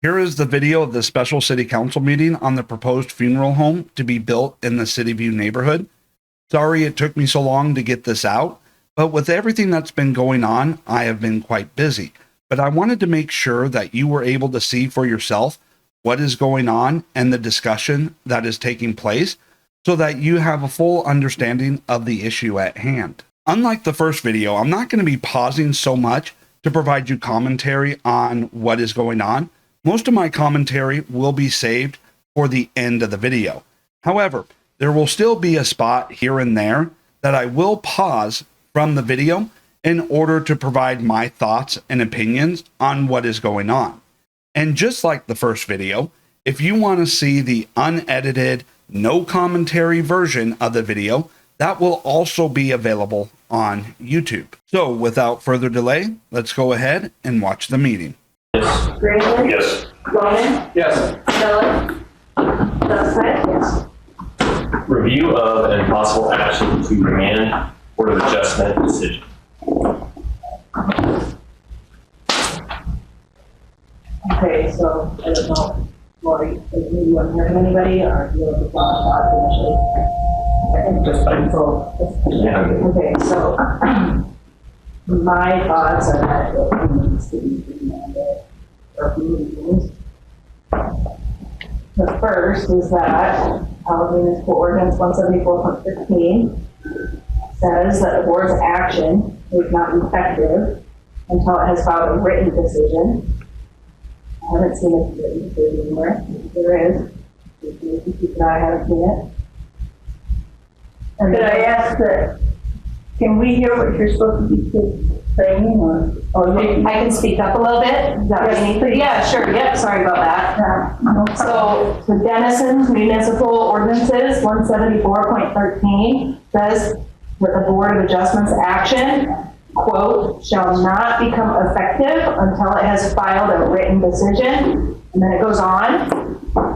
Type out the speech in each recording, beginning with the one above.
Here is the video of the special city council meeting on the proposed funeral home to be built in the City View neighborhood. Sorry it took me so long to get this out, but with everything that's been going on, I have been quite busy. But I wanted to make sure that you were able to see for yourself what is going on and the discussion that is taking place so that you have a full understanding of the issue at hand. Unlike the first video, I'm not going to be pausing so much to provide you commentary on what is going on. Most of my commentary will be saved for the end of the video. However, there will still be a spot here and there that I will pause from the video in order to provide my thoughts and opinions on what is going on. And just like the first video, if you want to see the unedited, no commentary version of the video, that will also be available on YouTube. So without further delay, let's go ahead and watch the meeting. Yes. Grayson? Yes. Roman? Yes. Miller? Smith? Yes. Review of and possible action to remand Board of Adjustment decision. Okay, so I don't know, Lori, if you want to hear from anybody or do you want to talk initially? I think just Yeah. Okay, so my thoughts are that it needs to be remanded or removed. The first is that Municipal Ordinance 174.15 says that the board's action is not effective until it has filed a written decision. I haven't seen a written decision anywhere. There is. I haven't seen it. And Could I ask that, can we hear what you're supposed to be saying, or? I can speak up a little bit. Is that what you need? Yes, Yeah, sure. Yep, sorry about that. So the Denison Municipal Ordinances 174.13 says that the Board of Adjustments action, quote, shall not become effective until it has filed a written decision. And then it goes on.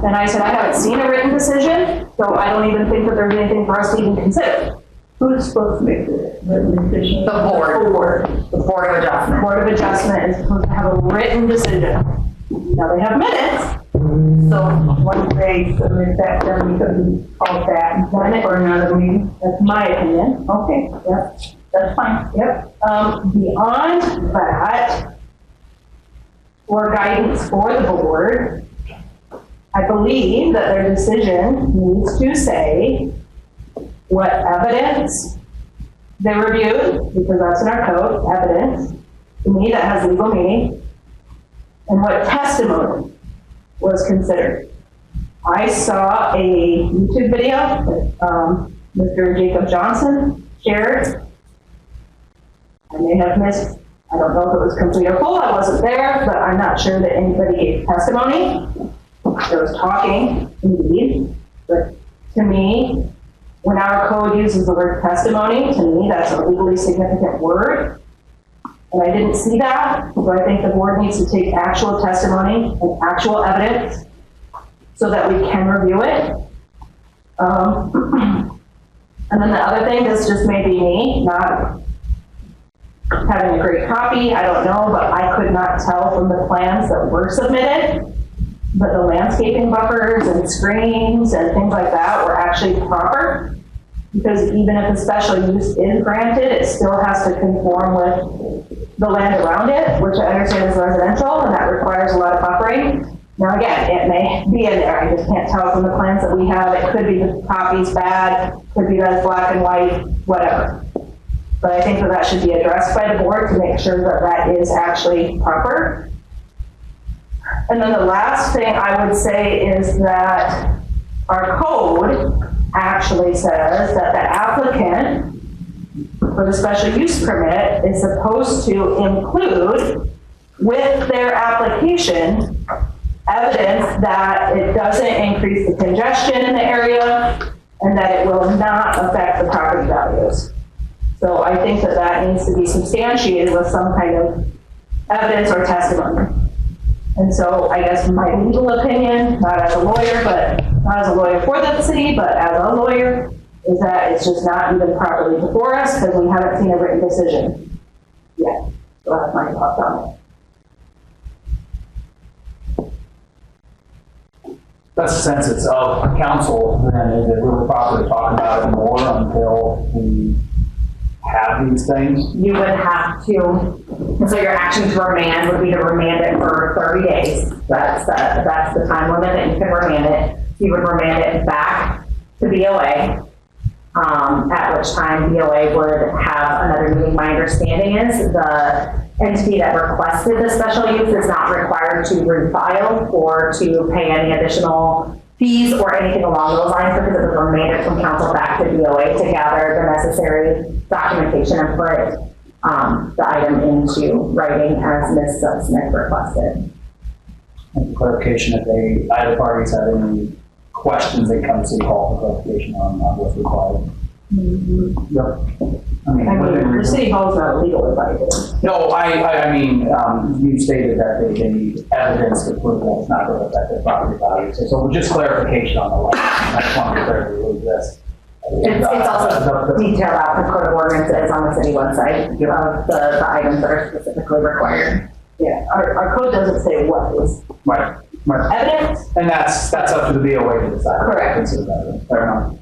And I said, I haven't seen a written decision, so I don't even think that there's anything for us to even consider. Who's supposed to make the written decision? The board. The Board of Adjustment. Board of Adjustment is supposed to have a written decision. Now they have minutes. So one day, submit that, then we could call that for another meeting. That's my opinion. Okay, Yep. that's fine. Yep. Beyond that, for guidance for the board, I believe that their decision needs to say what evidence they reviewed, because that's in our code, evidence. To me, that has legal meaning. And what testimony was considered. I saw a YouTube video that Mr. Jacob Johnson shared. I may have missed, I don't know if it was complete or full, I wasn't there, but I'm not sure that anybody gave testimony. There was talking, indeed, but to me, when our code uses the word testimony, to me, that's a legally significant word. And I didn't see that, so I think the board needs to take actual testimony and actual evidence so that we can review it. And then the other thing, this just may be me, not having a great copy, I don't know, but I could not tell from the plans that were submitted that the landscaping buffers and screens and things like that were actually proper. Because even if a special use is granted, it still has to conform with the land around it, which I understand is residential, and that requires a lot of buffering. Now again, it may be in there, I just can't tell from the plans that we have. It could be the copy's bad, could be that it's black and white, whatever. But I think that that should be addressed by the board to make sure that that is actually proper. And then the last thing I would say is that our code actually says that the applicant for the special use permit is supposed to include with their application evidence that it doesn't increase the congestion in the area and that it will not affect the property values. So I think that that needs to be substantiated with some kind of evidence or testimony. And so I guess my legal opinion, not as a lawyer, but not as a lawyer for the city, but as a lawyer, is that it's just not even properly before us because we haven't seen a written decision yet. So that's my thoughts on it. that's the census of council, then is it really proper to talk about it more until we have these things? You would have to, so your action to remand would be to remand it for 30 days. That's the time limit that you can remand it. You would remand it back to BOA, at which time BOA would have another meeting. My understanding is the entity that requested the special use is not required to refile or to pay any additional fees or anything along those lines because it was remanded from council back to BOA to gather the necessary documentation and put the item into writing as Ms. Smith requested. And for clarification, if either parties have any questions, they come to City Hall for clarification on what's required. Yep. I mean, The City Hall is not illegal advice. no, I mean, you stated that they need evidence to prove that it's not going to affect their property value. So just clarification on the line. I just want to clearly this. It's also detailed out the code of ordinances on the city website of the items that are specifically required. Yeah, our code doesn't say what is Right. evidence. And that's up to the BOA to decide. Correct. Consider that. Fair enough.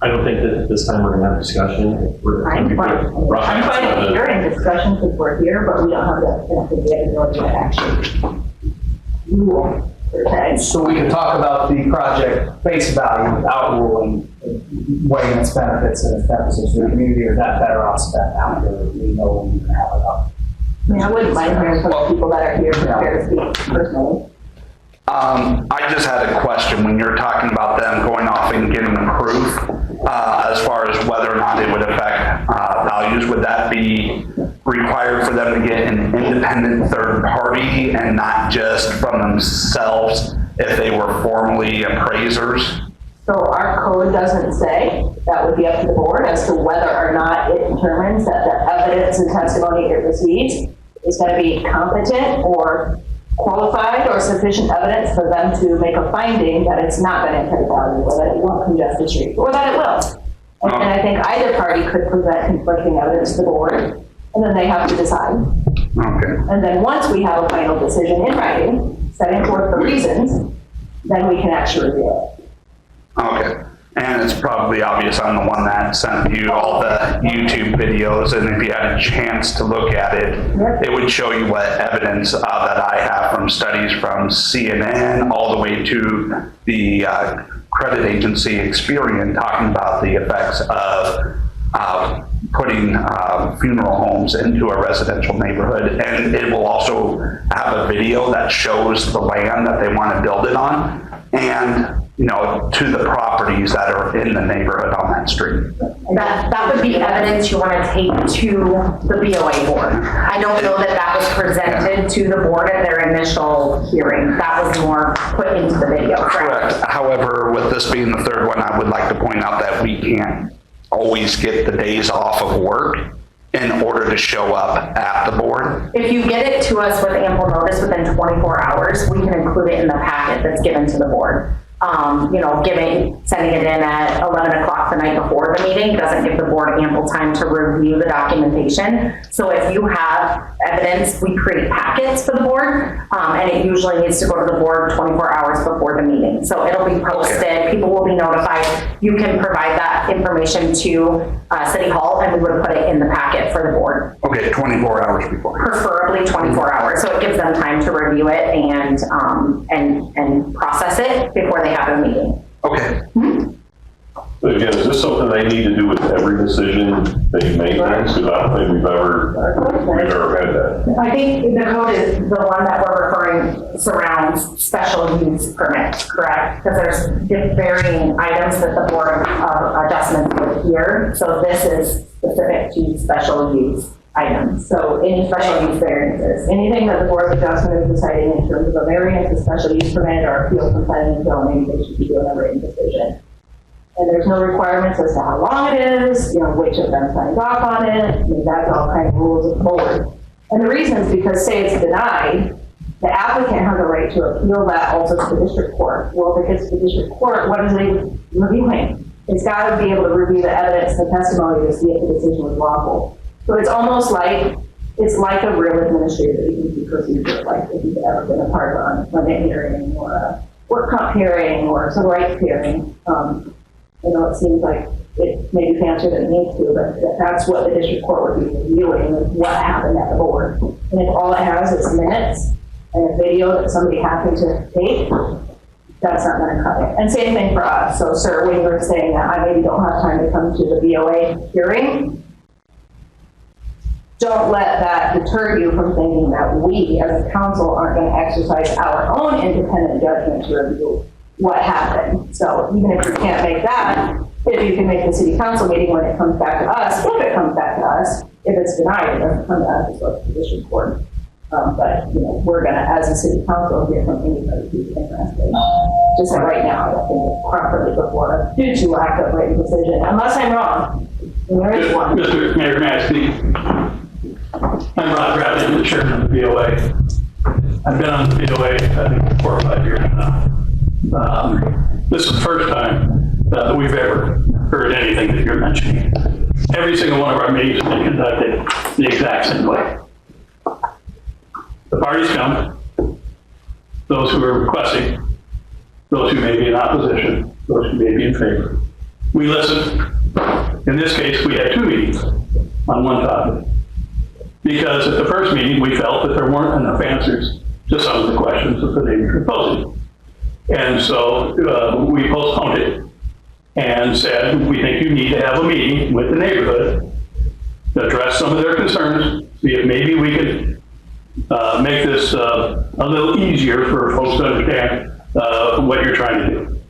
I don't think that this time we're going to have discussion. I'm fine hearing discussion because we're here, but we don't have the ability to actually rule. Okay. So we can talk about the project face value without ruling, weighing its benefits and its deficits to the community, or is that better off spent after we know when we can have it up? I mean, I wouldn't mind hearing from the people that are here prepared to speak personally. I just had a question when you're talking about them going off and getting proof, as far as whether or not it would affect values. Would that be required for them to get an independent third party and not just from themselves if they were formerly appraisers? So our code doesn't say. That would be up to the board as to whether or not it determines that the evidence and testimony it receives is going to be competent or qualified or sufficient evidence for them to make a finding that it's not going to impact value or that it won't congest the street or that it will. And I think either party could present conflicting evidence to the board and then they have to decide. Okay. And then once we have a final decision in writing, setting forth the reasons, then we can actually review it. Okay. And it's probably obvious I'm the one that sent you all the YouTube videos, and if you had a chance to look at it, it would show you what evidence that I have from studies from CNN all the way to the credit agency Experian talking about the effects of putting funeral homes into a residential neighborhood. And it will also have a video that shows the land that they want to build it on and, you know, to the properties that are in the neighborhood on that street. That would be evidence you want to take to the BOA board. I don't know that that was presented to the board at their initial hearing. That was more put into the video, correct? However, with this being the third one, I would like to point out that we can't always get the days off of work in order to show up at the board. If you get it to us with ample notice within 24 hours, we can include it in the packet that's given to the board. You know, sending it in at 11 o'clock the night before the meeting doesn't give the board ample time to review the documentation. So if you have evidence, we create packets for the board, and it usually needs to go to the board 24 hours before the meeting. So it'll be posted, people will be notified. You can provide that information to City Hall, and we would put it in the packet for the board. Okay, 24 hours before. Preferably 24 hours, so it gives them time to review it and process it before they have a meeting. Okay. But again, is this something they need to do with every decision they make? Because I don't think we've ever had that. I think the code is the one that we're referring surrounds special use permits, correct? Because there's varying items that the Board of Adjustments would hear. So this is specific to special use items. So any special use variances, anything that the Board of Adjustment is deciding in terms of a variance, a special use permit, or appeal from planning and zoning, they should be doing a written decision. And there's no requirements as to how long it is, you know, which of them signs off on it. I mean, that's all kind of rules of the board. And the reason is because say it's denied, the applicant has a right to appeal that also to the district court. Well, if it gets to the district court, what is it reviewing? It's got to be able to review the evidence and testimony to see if the decision was lawful. So it's almost like, it's like a real administrative agency procedure, like if you've ever been a part of a hearing or work comp hearing or civil rights hearing. It seems like it may be fancier than it needs to, but that's what the district court would be reviewing, is what happened at the board. And if all it has is minutes and a video that somebody happened to take, that's not going to cut it. And same thing for us. So, sir, when you were saying that I maybe don't have time to come to the BOA hearing, don't let that deter you from thinking that we as a council aren't going to exercise our own independent judgment to review what happened. So even if you can't make that, if you can make the city council meeting when it comes back to us, if it comes back to us, if it's denied, it doesn't come to us, it goes to the district court. But we're going to, as a city council, hear from anybody who's interested. Just like right now, I don't think it's properly before us due to lack of written decision, unless I'm wrong. And there is one. Mr. Mayor, may I speak? I'm Rod Bradley, I'm the chairman of the BOA. I've been on the BOA, I think, 4 or 5 years now. This is the first time that we've ever heard anything that you're mentioning. Every single one of our meetings has been conducted the exact same way. The parties come, those who are requesting, those who may be in opposition, those who may be in favor. We listen. In this case, we had 2 meetings on one topic. Because at the first meeting, we felt that there weren't enough answers to some of the questions that the neighbors were posing. And so we postponed it and said, we think you need to have a meeting with the neighborhood to address some of their concerns, see if maybe we could make this a little easier for folks to understand what you're trying to do.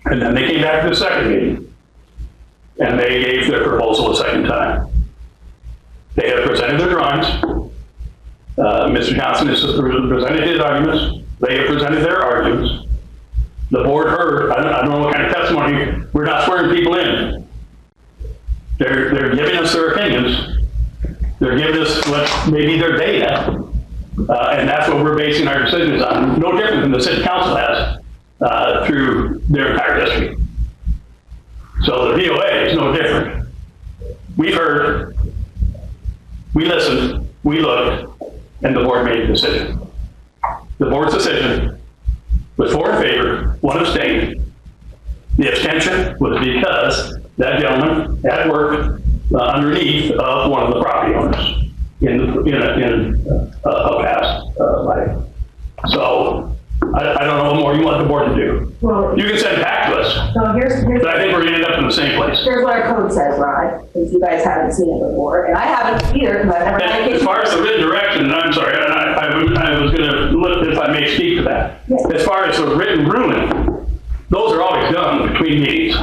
And then they came back to the second meeting and they gave their proposal a second time. They have presented their drawings. Mr. Johnson has presented his arguments. They have presented their arguments. The board heard, I don't know what kind of testimony, we're not swearing people in. They're giving us their opinions. They're giving us what maybe their data. And that's what we're basing our decisions on. No different than the city council has through their entire history. So the BOA is no different. We've heard, we listened, we looked, and the board made a decision. The board's decision was 4 in favor, 1 abstained. The abstention was because that gentleman had worked underneath of one of the property owners in a past life. So I don't know what more you want the board to do. Well, You can send it back to us, so here's but I think we're going to end up in the same place. here's what our code says, Rod, since you guys haven't seen it before, and I haven't either, because I've never had a And case. as far as the written direction, and I'm sorry, and I was going to look if I may speak to that. Yes. As far as the written ruling, those are always done between meetings.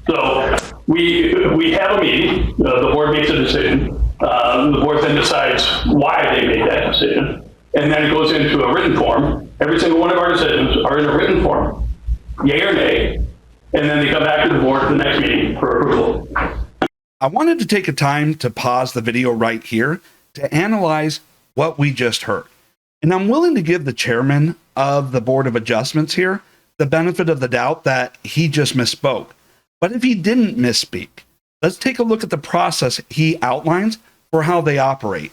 So we have a meeting, the board makes a decision, the board then decides why they made that decision, and then it goes into a written form. Every single one of our decisions are in a written form, yay or nay, and then they come back to the board at the next meeting for approval. I wanted to take a time to pause the video right here to analyze what we just heard. And I'm willing to give the chairman of the Board of Adjustments here the benefit of the doubt that he just misspoke. But if he didn't misspeak, let's take a look at the process he outlines for how they operate.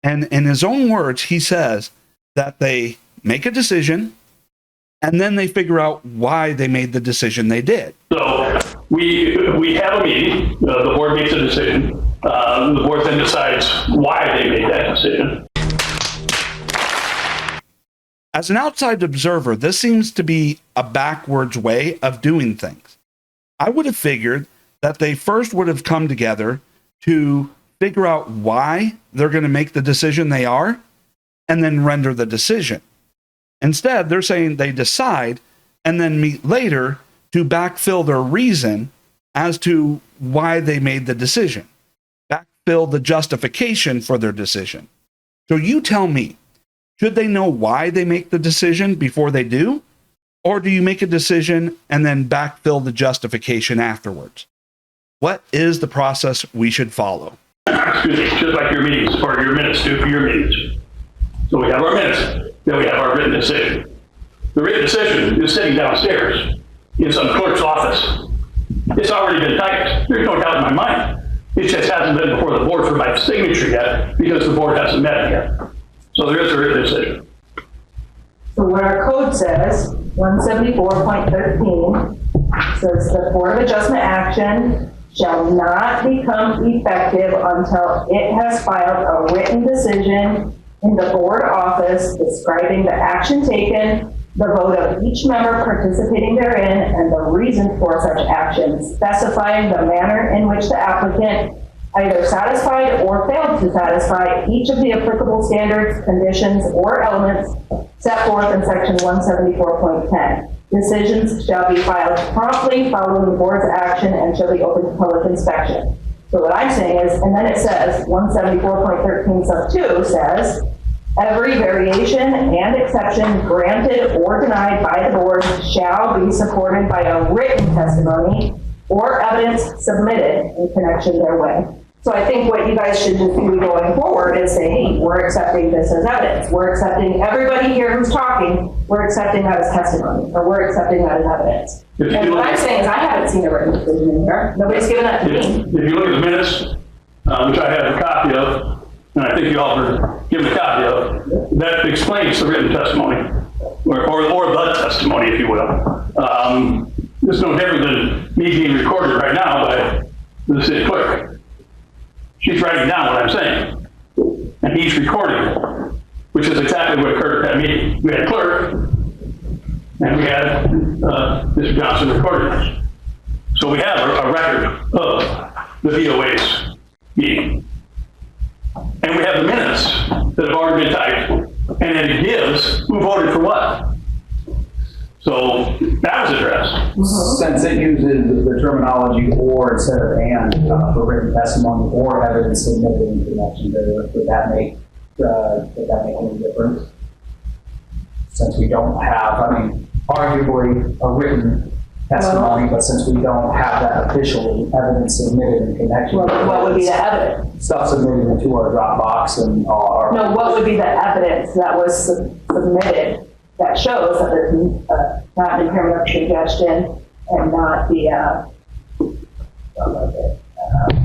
And in his own words, he says that they make a decision and then they figure out why they made the decision they did. So we have a meeting, the board makes a decision, the board then decides why they made that decision. As an outside observer, this seems to be a backwards way of doing things. I would have figured that they first would have come together to figure out why they're going to make the decision they are, and then render the decision. Instead, they're saying they decide and then meet later to backfill their reason as to why they made the decision, backfill the justification for their decision. So you tell me, should they know why they make the decision before they do? Or do you make a decision and then backfill the justification afterwards? What is the process we should follow? Excuse me, just like your meetings, or your minutes do for your meetings. So we have our minutes, then we have our written decision. The written decision is sitting downstairs in some clerk's office. It's already been typed. There's no doubt in my mind. It just hasn't been before the board for my signature yet because the board hasn't met yet. So there is a written decision. So what our code says 174.13 says the Board of Adjustment action shall not become effective until it has filed a written decision in the board office describing the action taken, the vote of each member participating therein, and the reason for such action, specifying the manner in which the applicant either satisfied or failed to satisfy each of the applicable standards, conditions, or elements set forth in section 174.10. Decisions shall be filed promptly following the board's action and shall be open to public inspection. So what I'm saying is, and then it says, 174.13 sub 2 says, every variation and exception granted or denied by the board shall be supported by a written testimony or evidence submitted in connection therewith. So I think what you guys should just do going forward is say, hey, we're accepting this as evidence. We're accepting everybody here who's talking, we're accepting that as testimony, or we're accepting that as evidence. And what I'm saying is I haven't seen a written decision in here. Nobody's given that to me. If you look at the minutes, which I have a copy of, and I think you all were given a copy of, that explains the written testimony, or the testimony, if you will. It's no different than me being recorded right now by the city clerk. She's writing down what I'm saying, and he's recording it, which is exactly what occurred at that meeting. We had a clerk, and we had Mr. Johnson recording us. So we have a record of the BOA's meeting. And we have the minutes that have already been typed, and then it gives who voted for what. So that was addressed. Since it uses the terminology or instead of and for written testimony or evidence submitted in connection therewith, would that make any difference? Since we don't have, I mean, arguably a written testimony, but since we don't have that officially evidence submitted in connection. Well, what would be the evidence? Stuff submitted into our Dropbox and our. No, what would be the evidence that was submitted that shows that there's not an impairment of suggestion and not the,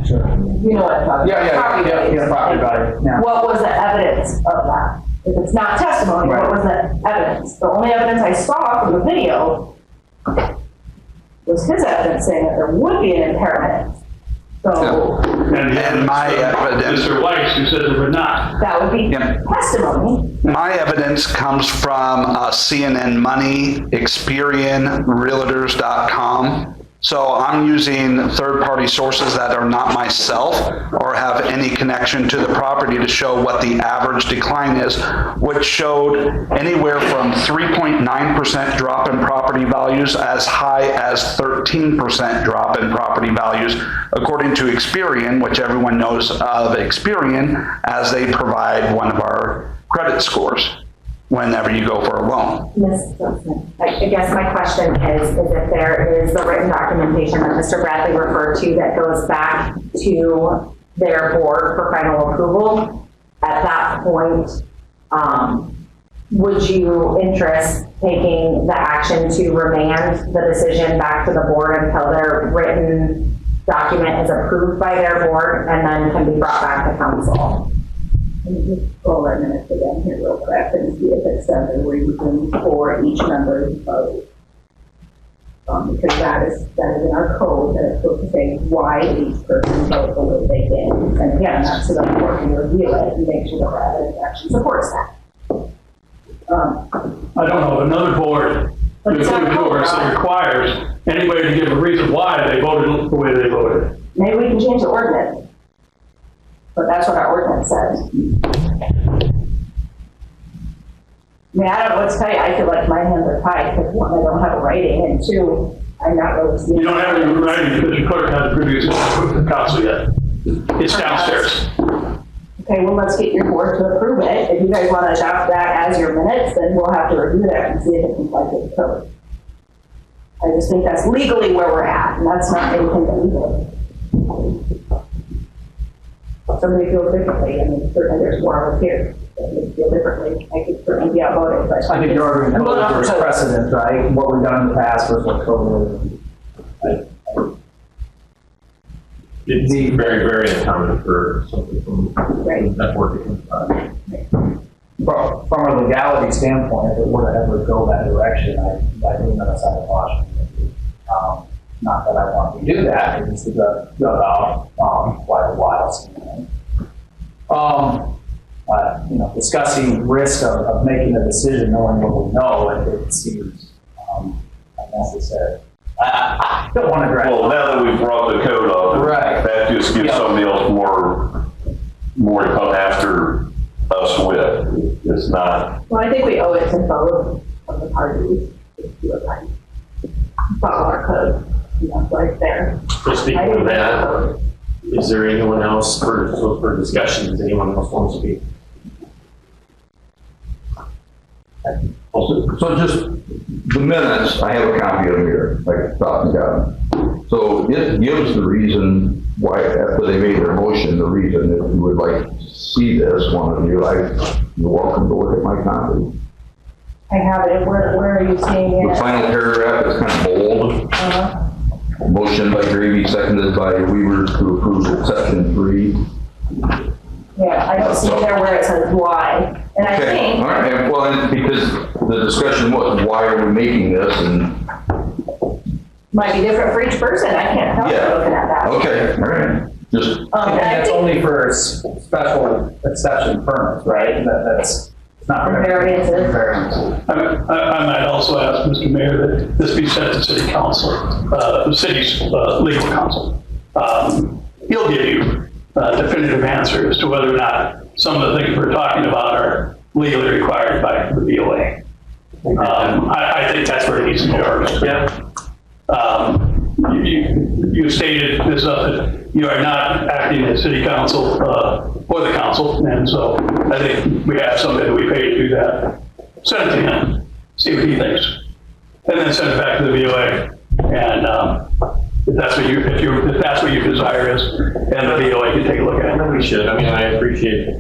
Sure. you know what I'm talking about? Property values. Property value, yeah. What was the evidence of that? If it's not testimony, Right. what was the evidence? The only evidence I saw from the video was his evidence saying that there would be an impairment. So And my evidence, Mr. Weiss, who says it would not. that would be Yep. testimony. my evidence comes from CNN Money, Experian, Realtors.com. So I'm using third-party sources that are not myself or have any connection to the property to show what the average decline is, which showed anywhere from 3.9% drop in property values as high as 13% drop in property values, according to Experian, which everyone knows of Experian, as they provide one of our credit scores whenever you go for a loan. Ms. Johnson, I guess my question is if there is the written documentation that Mr. Bradley referred to that goes back to their board for final approval, at that point, would you interest taking the action to remand the decision back to the board until their written document is approved by their board and then can be brought back to council? Let me just go over a minute again here real quick and see if it says a reason for each member's vote. Because that is in our code, that it's supposed to say why each person voted the way they did. And again, that's so that the board can review it and make sure that our evidence actually supports that. I don't know, another board, But it's not including yours, that requires anybody to give a reason why they voted the way they voted. Maybe we can change the ordinance. But that's what our ordinance says. I mean, I don't know what to tell you. I feel like my hands are tied because one, I don't have a writing, and two, I'm not really seeing. You don't have any writing because your clerk hasn't produced it to the council yet. It's downstairs. Okay, well, let's get your board to approve it. If you guys want to adopt that as your minutes, then we'll have to review that and see if it complies with the code. I just think that's legally where we're at, and that's not anything illegal. Somebody feels differently. I mean, certainly there's more of us here that would feel differently. I could certainly be outvoted, but. I think you're arguing I'm going off there's the code. precedent, right? What we've done in the past versus what code is. It's very, very uncommon for something from Right. that working. from a legality standpoint, if it were to ever go that direction, I do not a side of caution. Not that I want to do that, it's just got out quite a while. Discussing risk of making a decision knowing what we know, it seems unnecessary. I don't want to drag. Well, now that we've brought the code up, Right. that just gives somebody else more to come after us with. It's not. Well, I think we owe it to both of the parties to follow our code. That's right there. So speaking of that, is there anyone else for discussion? Does anyone else want to speak? So just the minutes, I have a copy of them here, like Scott and got. So it gives the reason why, after they made their motion, the reason that you would like to see this, one of you, you're welcome to look at my copy. I have it. Where are you seeing The it? final paragraph is kind of bold. Motion by Gravy, seconded by Weaver to approve exception 3. Yeah, I don't see there where it says why. And I Okay, think, all right, well, and because the discussion was, why are we making this, and, might be different for each person. I can't tell you Yeah. looking at that. okay, all right, just, And And I that's think only for special exception permits, right? That's it's not for variances. variances. I might also ask Mr. Mayor that this be sent to city council, the city's legal counsel. He'll give you a definitive answer as to whether or not some of the things we're talking about are legally required by the BOA. I think that's where it needs to go first. Yeah. You stated this, that you are not acting as city council or the council, and so I think we have somebody that we pay to do that. Send it to him, see what he thinks, and then send it back to the BOA. And if that's what your desire is, and the BOA can take a look at it. We should. I mean, I appreciate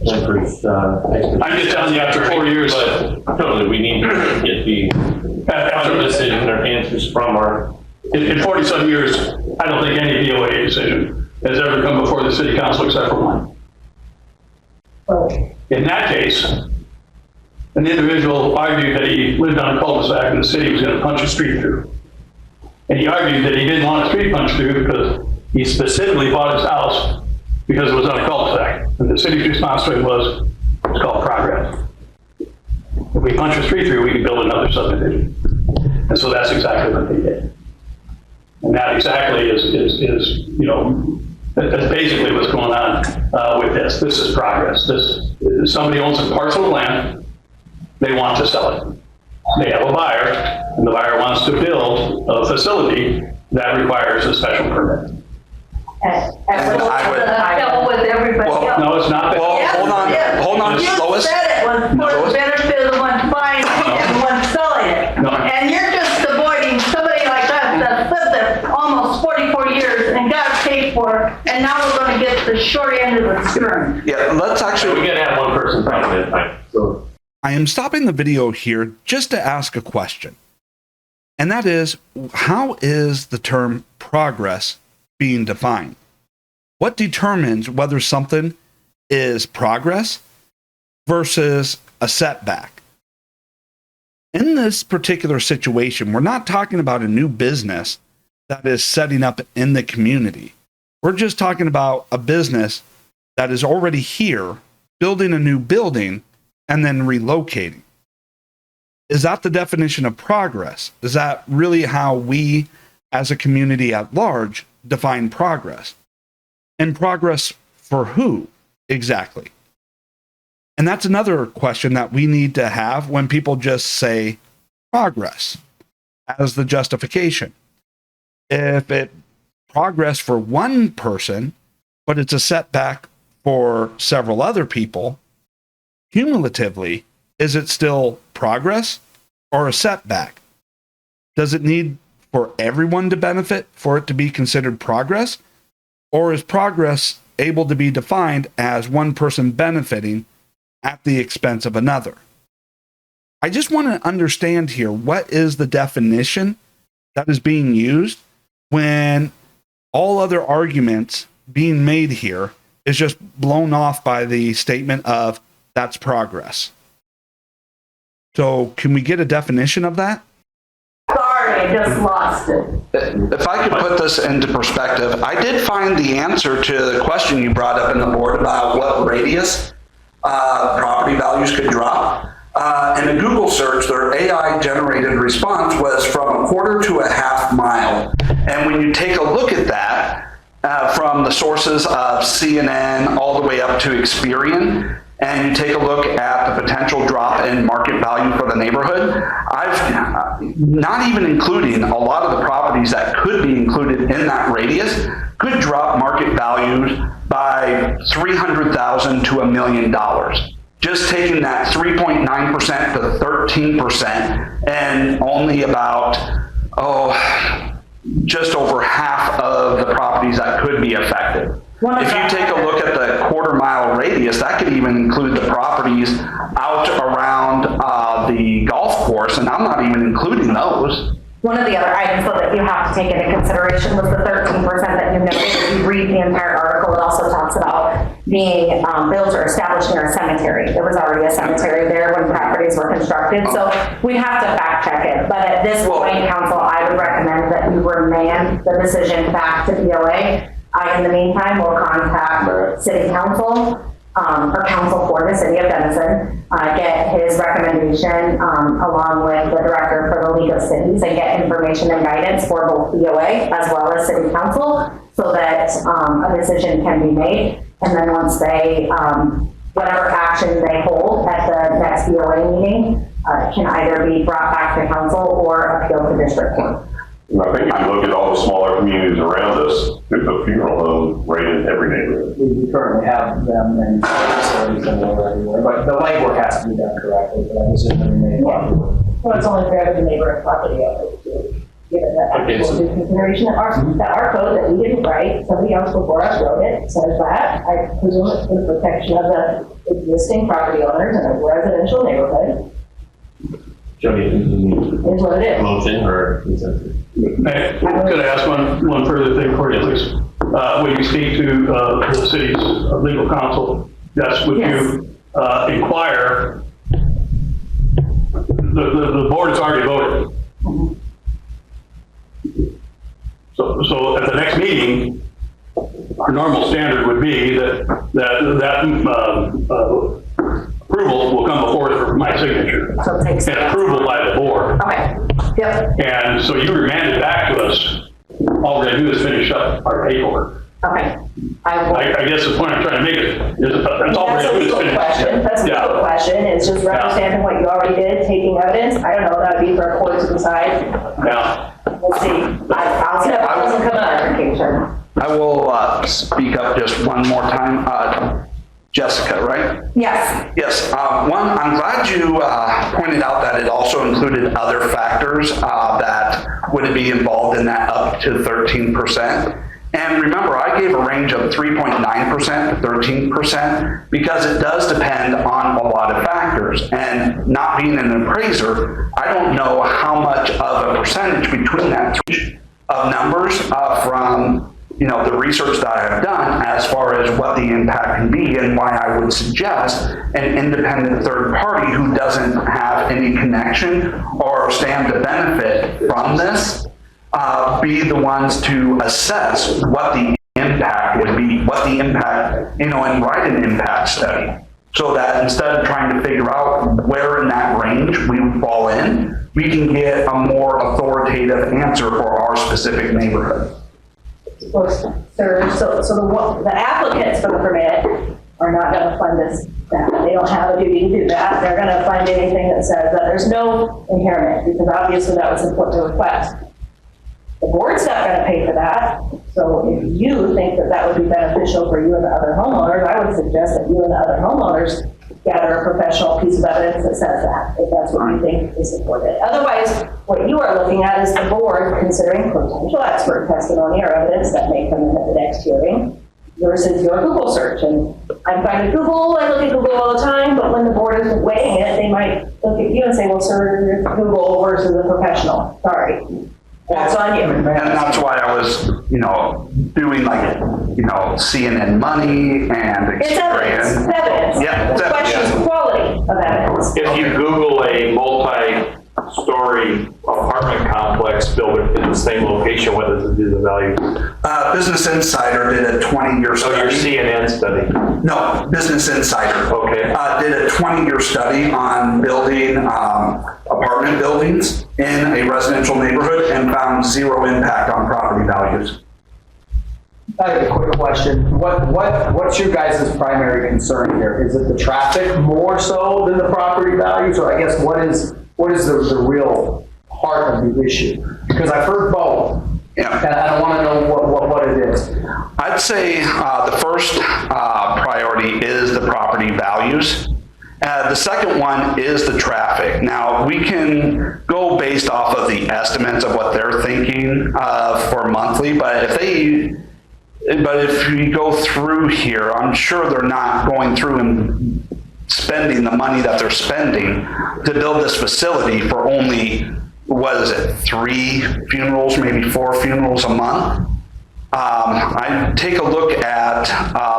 Jennifer's I'm just telling you, after 4 years, but totally, we need to get the final decision or answers from our. in 40-some years, I don't think any BOA decision has ever come before the city council except for one. In that case, an individual argued that he lived on a cul-de-sac and the city was going to punch a street through. And he argued that he didn't want a street punch through because he specifically bought his house because it was on a cul-de-sac. And the city's response to him was, it's called progress. If we punch a street through, we can build another subdivision. And so that's exactly what they did. And that exactly is that's basically what's going on with this. This is progress. Somebody owns a parcel of land, they want to sell it. They have a buyer, and the buyer wants to build a facility that requires a special permit. Hell with everybody else. No, it's not that. Well, hold on, You Lois. said it was for the benefit of the one buying and the one selling it. No. And you're just avoiding somebody like us that lived there almost 44 years and got paid for, and now we're gonna get the short end of the stick. Yeah, let's So actually. we gotta have one person talking at a time. So I am stopping the video here just to ask a question. And that is, how is the term progress being defined? What determines whether something is progress versus a setback? In this particular situation, we're not talking about a new business that is setting up in the community. We're just talking about a business that is already here, building a new building, and then relocating. Is that the definition of progress? Is that really how we, as a community at large, define progress? And progress for who exactly? And that's another question that we need to have when people just say progress as the justification. If it progress for one person, but it's a setback for several other people, cumulatively, is it still progress or a setback? Does it need for everyone to benefit for it to be considered progress? Or is progress able to be defined as one person benefiting at the expense of another? I just want to understand here, what is the definition that is being used when all other arguments being made here is just blown off by the statement of That's progress. So can we get a definition of that? Sorry, I just lost it. If I could put this into perspective, I did find the answer to the question you brought up in the board about what radius property values could drop. In a Google search, their AI generated response was from 1/4 to 1/2 mile. And when you take a look at that, from the sources of CNN all the way up to Experian, and you take a look at the potential drop in market value for the neighborhood, I've not even including a lot of the properties that could be included in that radius, could drop market values by $300,000 to $1 million. Just taking that 3.9% to 13%, and only about, just over half of the properties that could be affected. If you take a look at the 1/4 mile radius, that could even include the properties out around the golf course, and I'm not even including those. One of the other items though that you have to take into consideration was the 13% that you noted. If you read the entire article, it also talks about being built or established near a cemetery. There was already a cemetery there when properties were constructed, so we have to fact check it. But at this point, council, I would recommend that you remand the decision back to BOA. In the meantime, will contact city council, or council for the city of Denison, get his recommendation along with the director for the League of Cities, and get information and guidance for both BOA as well as city council, so that a decision can be made. And then once they, whatever action they hold at the next BOA meeting, can either be brought back to council or appeal to district court. And I think if you look at all the smaller communities around us, there's a funeral home right in every neighborhood. We currently have them in facilities everywhere, but the legwork has to be done correctly, but that decision will be made. Well, it's only fair to the neighborhood property owner to give it that actual due consideration. That our code that we didn't write, somebody else before us wrote it, says that. I presume it's for the protection of the existing property owners in a residential neighborhood. Jody, Is what it is. motion or consensus? Hey, could I ask one further thing for you, please? When you speak to the city's legal counsel, yes, would you inquire, the board has already voted. So at the next meeting, our normal standard would be that approval will come before my signature. So it takes. And approval by the board. Okay, yep, And so you remanded back to us. All we're gonna do is finish up our paperwork. okay. I will. I guess the point I'm trying to make is that's all we're That's a gonna do is legal finish. question. That's a legal question. It's just understanding what you already did, taking evidence. I don't know, that would be for a court to decide. Yeah. We'll see. I'll see if I wasn't coming clarification. I will speak up just one more time. Jessica, right? Yes. Yes. One, I'm glad you pointed out that it also included other factors that would be involved in that up to 13%. And remember, I gave a range of 3.9% to 13% because it does depend on a lot of factors. And not being an appraiser, I don't know how much of a percentage between that range of numbers from the research that I've done as far as what the impact can be, and why I would suggest an independent third party who doesn't have any connection or stand to benefit from this be the ones to assess what the impact would be, what the impact, and write an impact study, so that instead of trying to figure out where in that range we would fall in, we can get a more authoritative answer for our specific neighborhood. Sir, so the applicants for the permit are not going to fund this. They don't have a duty to do that. They're going to fund anything that says that there's no impairment, because obviously that was important to request. The board's not going to pay for that. So if you think that that would be beneficial for you and the other homeowners, I would suggest that you and the other homeowners gather a professional piece of evidence that says that, if that's what you think is important. Otherwise, what you are looking at is the board considering potential expert testimony or evidence that may come in at the next hearing versus your Google search. And I'm fine with Google, I look at Google all the time, but when the board is weighing it, they might look at you and say, well, sir, you're Google versus a professional. Sorry. That's on you. And that's why I was, doing like, CNN Money and It's evidence, Experian. it's evidence. Yeah, it's The question is quality of evidence. If you Google a multi-story apartment complex built in the same location, what does it do to the value? Business Insider did a 20-year So your study. CNN study. No, Business Insider. Okay. Did a 20-year study on building apartment buildings in a residential neighborhood and found zero impact on property values. I have a quick question. What's your guys' primary concern here? Is it the traffic more so than the property values? Or I guess what is the real heart of the issue? Because I've heard both. Yeah. And I want to know what it is. I'd say the first priority is the property values. The second one is the traffic. Now, we can go based off of the estimates of what they're thinking for monthly, but if we go through here, I'm sure they're not going through and spending the money that they're spending to build this facility for only, 3 funerals, maybe 4 funerals a month. I take a look at,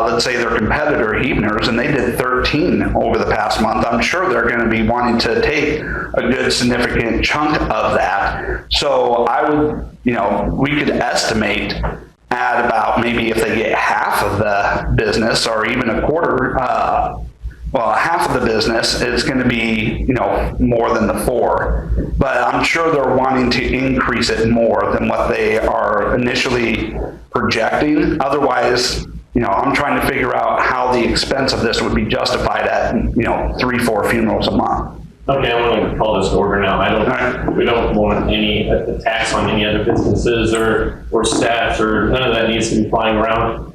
let's say, their competitor, Hebner's, and they did 13 over the past month. I'm sure they're going to be wanting to take a good significant chunk of that. So I would, we could estimate at about maybe if they get half of the business or even a quarter, half of the business, it's going to be, more than the 4. But I'm sure they're wanting to increase it more than what they are initially projecting. Otherwise, I'm trying to figure out how the expense of this would be justified at, 3-4 funerals a month. Okay, I'm going to call this order now. We don't want any attacks on any other businesses or staff, or none of that needs to be flying around.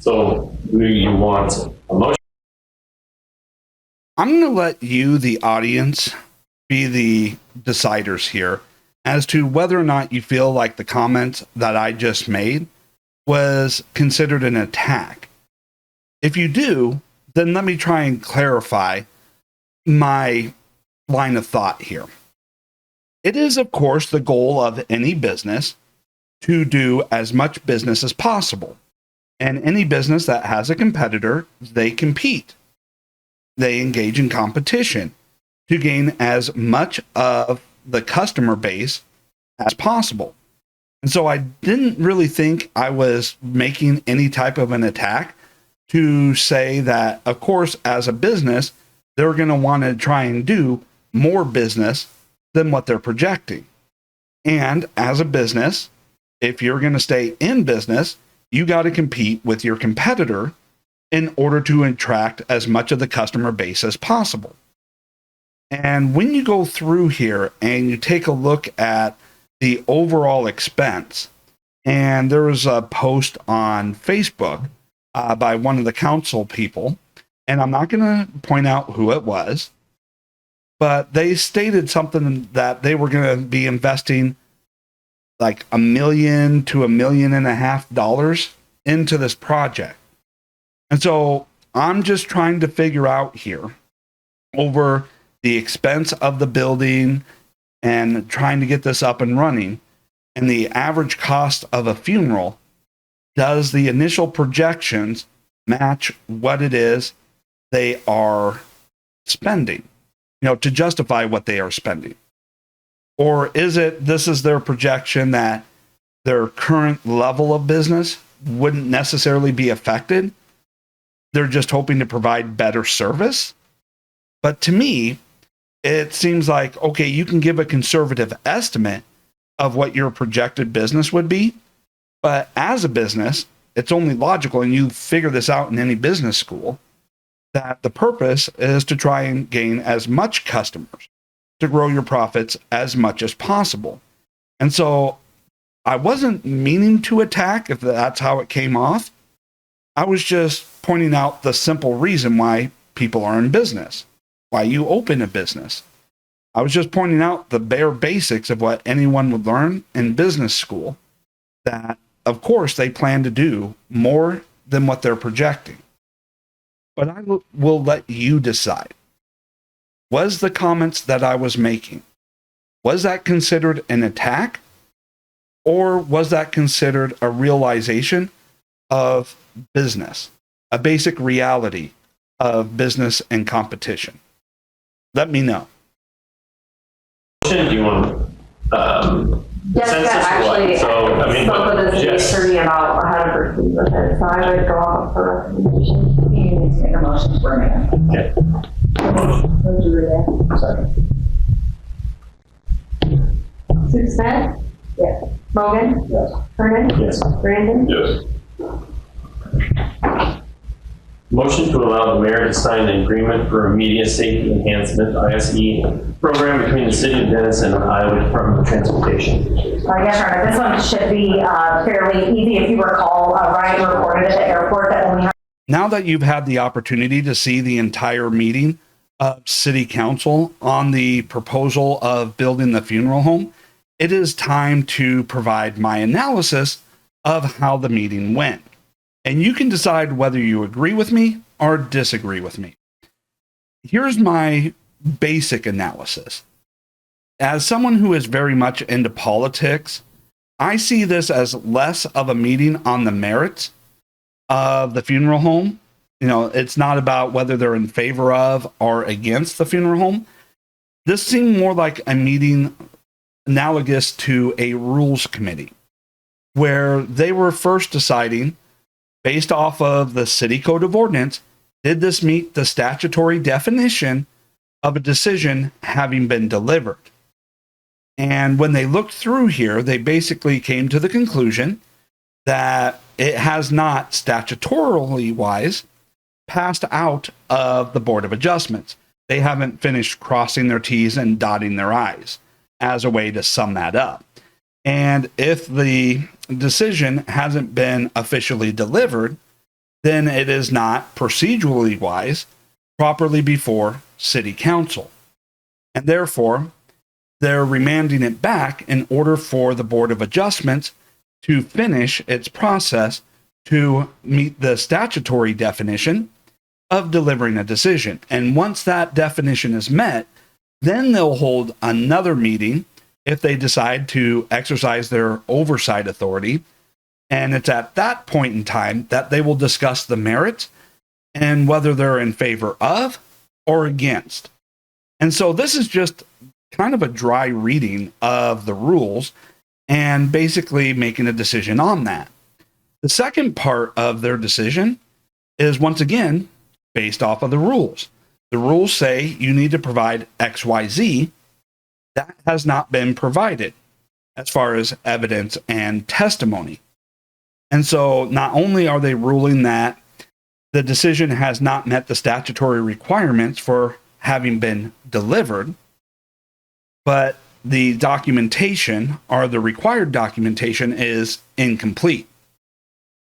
So you want a motion? I'm going to let you, the audience, be the deciders here as to whether or not you feel like the comment that I just made was considered an attack. If you do, then let me try and clarify my line of thought here. It is, of course, the goal of any business to do as much business as possible. And any business that has a competitor, they compete. They engage in competition to gain as much of the customer base as possible. And so I didn't really think I was making any type of an attack to say that, of course, as a business, they're going to want to try and do more business than what they're projecting. And as a business, if you're going to stay in business, you got to compete with your competitor in order to attract as much of the customer base as possible. And when you go through here and you take a look at the overall expense, and there was a post on Facebook by one of the council people, and I'm not going to point out who it was, but they stated something that they were going to be investing like $1 million to $1.5 million into this project. And so I'm just trying to figure out here over the expense of the building and trying to get this up and running and the average cost of a funeral. Does the initial projections match what it is they are spending, to justify what they are spending? Or is it, this is their projection that their current level of business wouldn't necessarily be affected? They're just hoping to provide better service. But to me, it seems like, okay, you can give a conservative estimate of what your projected business would be, but as a business, it's only logical, and you figure this out in any business school, that the purpose is to try and gain as much customers, to grow your profits as much as possible. And so I wasn't meaning to attack, if that's how it came off. I was just pointing out the simple reason why people are in business, why you open a business. I was just pointing out the bare basics of what anyone would learn in business school, that, of course, they plan to do more than what they're projecting. But I will let you decide. Was the comments that I was making, was that considered an attack, Or was that considered a realization of business, a basic reality of business and competition? Let me know. Do you want, Jessica consensus or what? actually So, I mean, spoke with the city yes. attorney about how to proceed with it, so I would go off of her recommendation. You need to make a motion to remand. Okay. Would you read it? Second. Susan? Yes. Logan? Yes. Hernan? Yes. Brandon? Yes. Motion to allow the mayor to sign an agreement for a media safety enhancement, ISE, program between the city of Denison and Iowa Department of Transportation. Yes, Ryan, this one should be fairly easy. If you recall, Ryan reported at the airport that when we have Now that you've had the opportunity to see the entire meeting of city council on the proposal of building the funeral home, it is time to provide my analysis of how the meeting went. And you can decide whether you agree with me or disagree with me. Here's my basic analysis. As someone who is very much into politics, I see this as less of a meeting on the merits of the funeral home. You know, it's not about whether they're in favor of or against the funeral home. This seemed more like a meeting analogous to a rules committee, where they were first deciding, based off of the city code of ordinance, did this meet the statutory definition of a decision having been delivered? And when they looked through here, they basically came to the conclusion that it has not, statutorily wise, passed out of the Board of Adjustments. They haven't finished crossing their T's and dotting their I's, as a way to sum that up. And if the decision hasn't been officially delivered, then it is not, procedurally wise, properly before city council. And therefore, they're remanding it back in order for the Board of Adjustments to finish its process to meet the statutory definition of delivering a decision. And once that definition is met, then they'll hold another meeting if they decide to exercise their oversight authority. And it's at that point in time that they will discuss the merits and whether they're in favor of or against. And so this is just kind of a dry reading of the rules and basically making a decision on that. The second part of their decision is, once again, based off of the rules. The rules say you need to provide XYZ. That has not been provided as far as evidence and testimony. And so not only are they ruling that the decision has not met the statutory requirements for having been delivered, but the documentation, or the required documentation, is incomplete.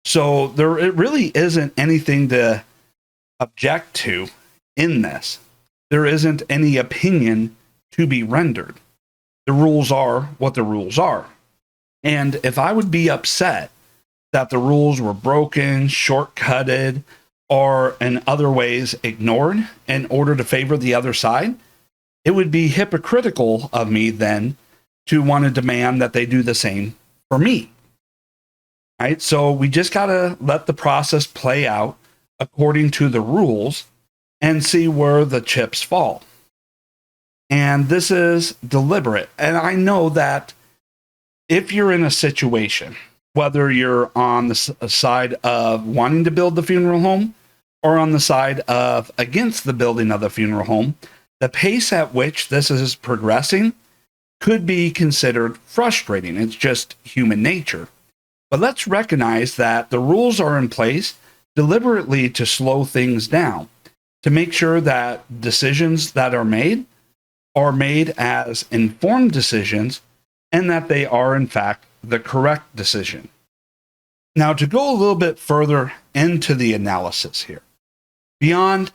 So it really isn't anything to object to in this. There isn't any opinion to be rendered. The rules are what the rules are. And if I would be upset that the rules were broken, shortcutted, or in other ways ignored in order to favor the other side, it would be hypocritical of me then to want to demand that they do the same for me. Right? So we just got to let the process play out according to the rules and see where the chips fall. And this is deliberate. And I know that if you're in a situation, whether you're on the side of wanting to build the funeral home or on the side of against the building of the funeral home, the pace at which this is progressing could be considered frustrating. It's just human nature. But let's recognize that the rules are in place deliberately to slow things down, to make sure that decisions that are made as informed decisions, and that they are, in fact, the correct decision. Now, to go a little bit further into the analysis here, beyond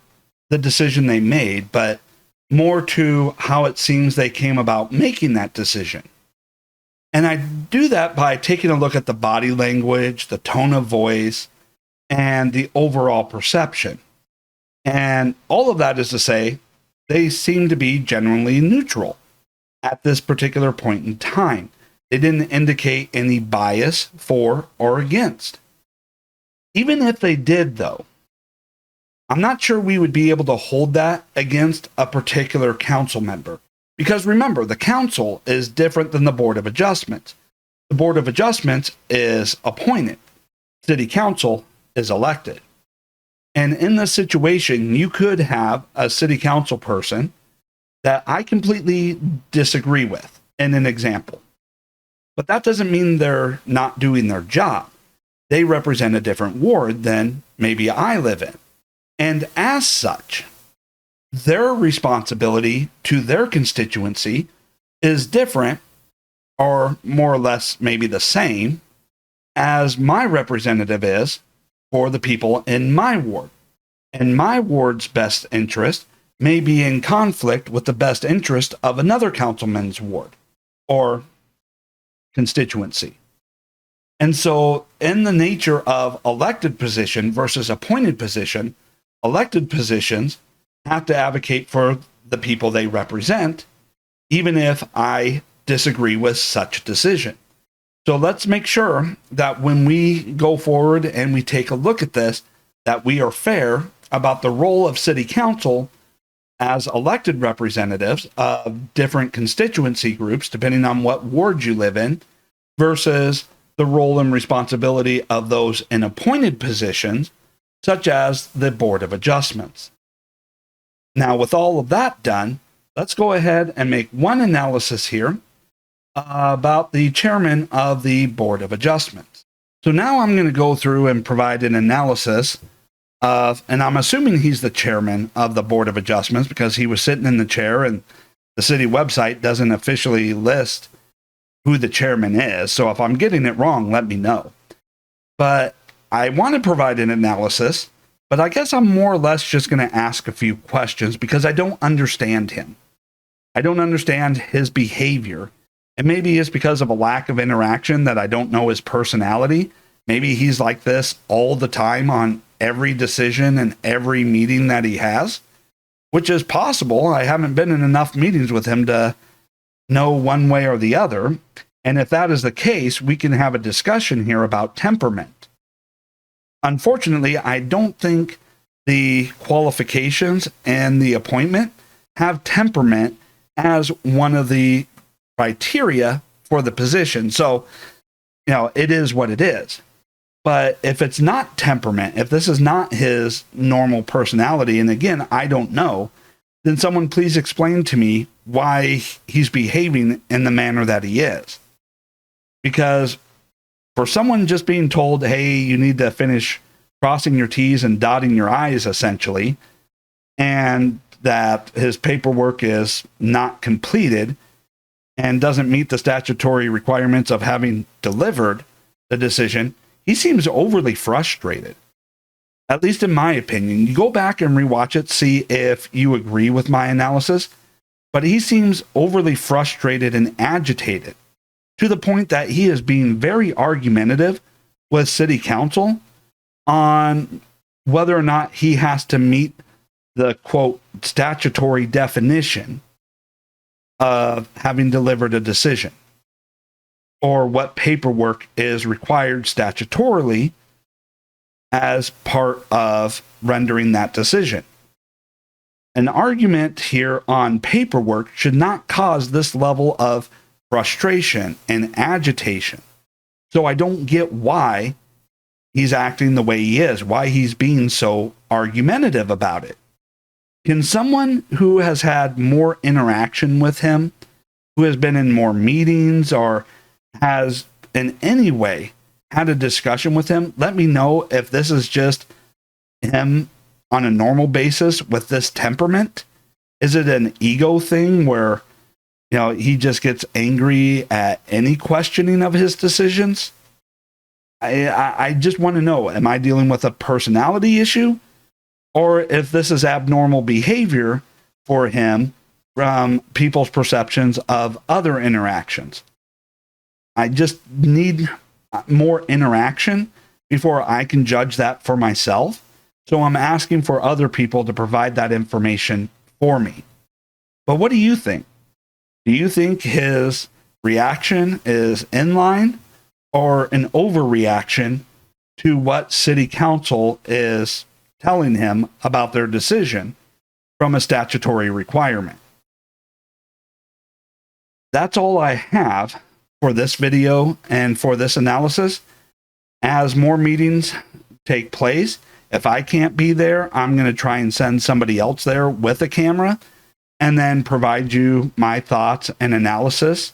the decision they made, but more to how it seems they came about making that decision. And I do that by taking a look at the body language, the tone of voice, and the overall perception. And all of that is to say, they seem to be generally neutral at this particular point in time. They didn't indicate any bias for or against. Even if they did, though, I'm not sure we would be able to hold that against a particular council member. Because remember, the council is different than the Board of Adjustments. The Board of Adjustments is appointed. City Council is elected. And in this situation, you could have a city council person that I completely disagree with in an example. But that doesn't mean they're not doing their job. They represent a different ward than maybe I live in. And as such, their responsibility to their constituency is different, or more or less maybe the same, as my representative is for the people in my ward. And my ward's best interest may be in conflict with the best interest of another councilman's ward or constituency. And so, in the nature of elected position versus appointed position, elected positions have to advocate for the people they represent, even if I disagree with such decision. So let's make sure that when we go forward and we take a look at this, that we are fair about the role of city council as elected representatives of different constituency groups, depending on what ward you live in, versus the role and responsibility of those in appointed positions, such as the Board of Adjustments. Now, with all of that done, let's go ahead and make one analysis here about the chairman of the Board of Adjustments. So now I'm going to go through and provide an analysis of, and I'm assuming he's the chairman of the Board of Adjustments because he was sitting in the chair and the city website doesn't officially list who the chairman is. So if I'm getting it wrong, let me know. But I want to provide an analysis, but I guess I'm more or less just going to ask a few questions because I don't understand him. I don't understand his behavior. And maybe it's because of a lack of interaction that I don't know his personality. Maybe he's like this all the time on every decision and every meeting that he has, which is possible. I haven't been in enough meetings with him to know one way or the other. And if that is the case, we can have a discussion here about temperament. Unfortunately, I don't think the qualifications and the appointment have temperament as one of the criteria for the position. So, it is what it is. But if it's not temperament, if this is not his normal personality, and again, I don't know, then someone please explain to me why he's behaving in the manner that he is. Because for someone just being told, hey, you need to finish crossing your T's and dotting your I's, essentially, and that his paperwork is not completed and doesn't meet the statutory requirements of having delivered the decision, he seems overly frustrated. At least in my opinion. You go back and rewatch it, see if you agree with my analysis, but he seems overly frustrated and agitated to the point that he is being very argumentative with city council on whether or not he has to meet the, quote, statutory definition of having delivered a decision, or what paperwork is required statutorily as part of rendering that decision. An argument here on paperwork should not cause this level of frustration and agitation. So I don't get why he's acting the way he is, why he's being so argumentative about it. Can someone who has had more interaction with him, who has been in more meetings or has in any way had a discussion with him, let me know if this is just him on a normal basis with this temperament? Is it an ego thing where, he just gets angry at any questioning of his decisions? I just want to know, am I dealing with a personality issue? Or if this is abnormal behavior for him from people's perceptions of other interactions. I just need more interaction before I can judge that for myself. So I'm asking for other people to provide that information for me. But what do you think? Do you think his reaction is in line or an overreaction to what city council is telling him about their decision from a statutory requirement. That's all I have for this video and for this analysis. As more meetings take place, if I can't be there, I'm going to try and send somebody else there with a camera and then provide you my thoughts and analysis.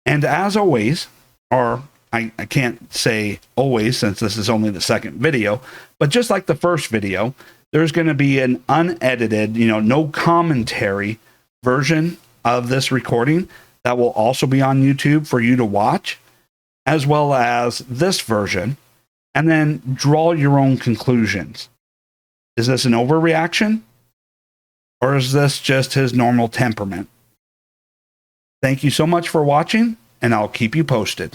And as always, or I can't say always since this is only the second video, but just like the first video, there's going to be an unedited, no commentary version of this recording that will also be on YouTube for you to watch, as well as this version, and then draw your own conclusions. Is this an overreaction? Or is this just his normal temperament? Thank you so much for watching, and I'll keep you posted.